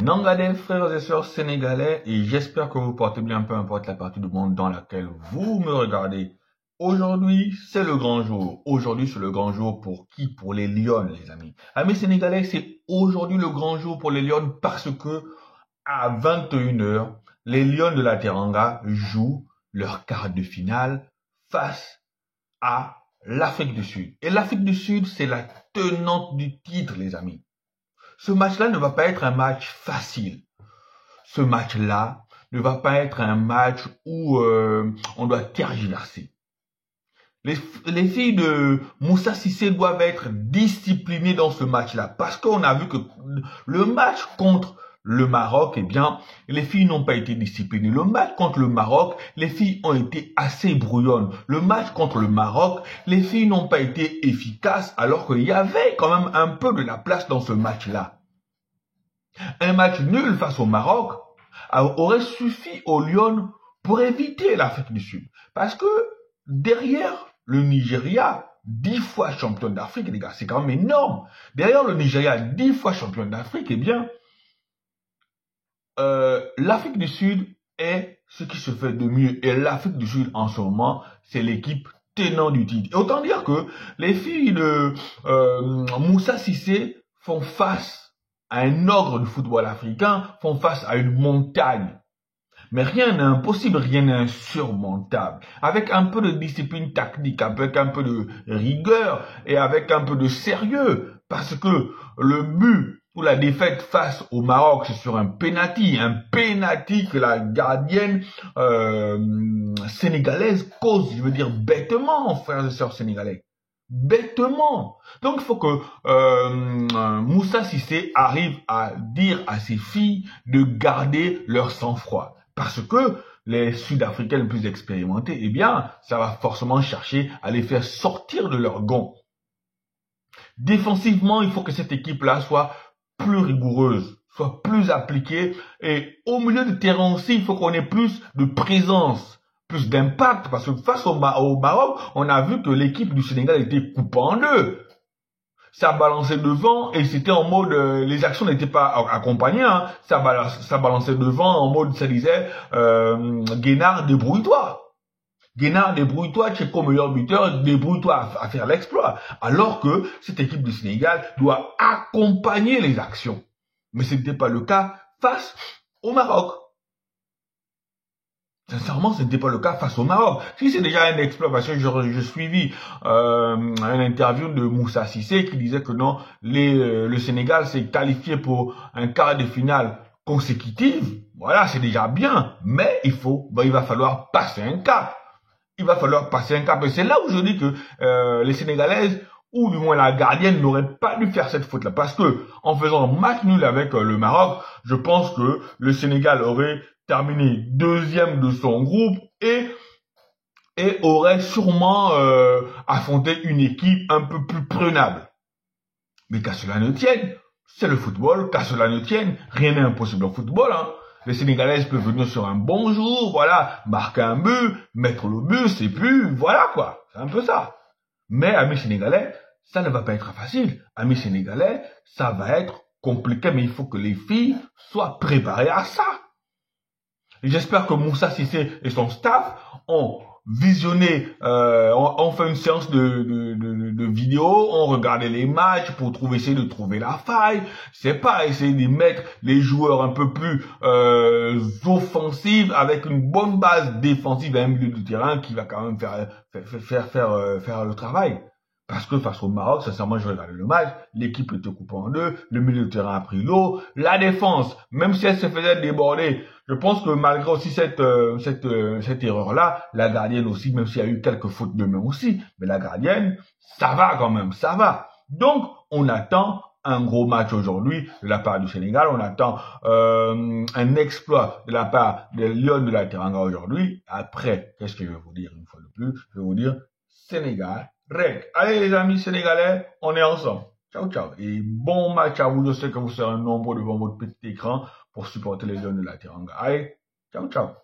Nangadé, frères et sœurs sénégalais, et j'espère que vous portez bien, peu importe la partie du monde dans laquelle vous me regardez. Aujourd'hui, c'est le grand jour. Aujourd'hui, c'est le grand jour pour qui? Pour les Lions, les amis. Amis sénégalais, c'est aujourd'hui le grand jour pour les Lions parce que à 21h, les Lions de la Teranga jouent leur quart de finale face à l'Afrique du Sud. Et l'Afrique du Sud, c'est la tenante du titre, les amis. Ce match-là ne va pas être un match facile. Ce match-là ne va pas être un match où on doit tergiverser. Les filles de Moussa Cissé doivent être disciplinées dans ce match-là parce qu'on a vu que le match contre le Maroc, eh bien, les filles n'ont pas été disciplinées. Le match contre le Maroc, les filles ont été assez brouillonnes. Le match contre le Maroc, les filles n'ont pas été efficaces alors qu'il y avait quand même un peu de la place dans ce match-là. Un match nul face au Maroc aurait suffi aux Lions pour éviter l'Afrique du Sud. Parce que derrière le Nigeria, 10 fois champion d'Afrique, les gars, c'est quand même énorme. Derrière le Nigeria, 10 fois champion d'Afrique, eh bien, l'Afrique du Sud est ce qui se fait de mieux. Et l'Afrique du Sud, en ce moment, c'est l'équipe tenant du titre. Et autant dire que les filles de Moussa Cissé font face à un ogre du football africain, font face à une montagne. Mais rien n'est impossible, rien n'est insurmontable. Avec un peu de discipline tactique, avec un peu de rigueur et avec un peu de sérieux. Parce que le but ou la défaite face au Maroc, c'est sur un penalty que la gardienne sénégalaise cause, je veux dire bêtement, frères et sœurs sénégalais. Bêtement. Donc il faut que Moussa Cissé arrive à dire à ses filles de garder leur sang-froid. Parce que les Sud-Africains les plus expérimentés, eh bien, ça va forcément chercher à les faire sortir de leur gond. Défensivement, il faut que cette équipe-là soit plus rigoureuse, soit plus appliquée. Et au milieu de terrain aussi, il faut qu'on ait plus de présence, plus d'impact. Parce que face au Maroc, on a vu que l'équipe du Sénégal était coupée en deux. Ça balançait devant et c'était en mode, les actions n'étaient pas accompagnées, hein. Ça balançait devant en mode, ça disait, Guénard, débrouille-toi. Guénard, débrouille-toi, Tcheko, meilleur buteur, débrouille-toi à faire l'exploit. Alors que cette équipe du Sénégal doit accompagner les actions. Mais ce n'était pas le cas face au Maroc. Sincèrement, ce n'était pas le cas face au Maroc. Si c'est déjà un exploit, parce que je suivis une interview de Moussa Cissé qui disait que non, le Sénégal s'est qualifié pour un quart de finale consécutive. Voilà, c'est déjà bien. Mais il va falloir passer un cap. Il va falloir passer un cap. Et c'est là où je dis que les Sénégalaises, ou du moins la gardienne, n'aurait pas dû faire cette faute-là. Parce que en faisant un match nul avec le Maroc, je pense que le Sénégal aurait terminé deuxième de son groupe et aurait sûrement affronté une équipe un peu plus prenable. Mais qu'à cela ne tienne, c'est le football, qu'à cela ne tienne, rien n'est impossible au football, hein. Les Sénégalaises peuvent venir sur un bon jour, voilà, marquer un but, mettre le but, et puis voilà quoi, c'est un peu ça. Mais amis sénégalais, ça ne va pas être facile. Amis sénégalais, ça va être compliqué, mais il faut que les filles soient préparées à ça. J'espère que Moussa Cissé et son staff ont visionné, ont fait une séance de vidéos, ont regardé les matchs pour essayer de trouver la faille. C'est pas essayer de mettre les joueurs un peu plus offensifs avec une bonne base défensive à un milieu de terrain qui va quand même faire le travail. Parce que face au Maroc, sincèrement, je regardais le match, l'équipe était coupée en deux, le milieu de terrain a pris l'eau, la défense, même si elle se faisait déborder, je pense que malgré aussi cette erreur-là, la gardienne aussi, même s'il y a eu quelques fautes de main aussi, mais la gardienne, ça va quand même, ça va. Donc, on attend un gros match aujourd'hui de la part du Sénégal, on attend un exploit de la part des Lions de la Teranga aujourd'hui. Après, qu'est-ce que je vais vous dire une fois de plus? Je vais vous dire Sénégal. Allez les amis sénégalais, on est ensemble. Ciao, ciao. Et bon match à vous. Je sais que vous serez nombreux devant votre petit écran pour supporter les Lions de la Teranga. Allez, ciao, ciao.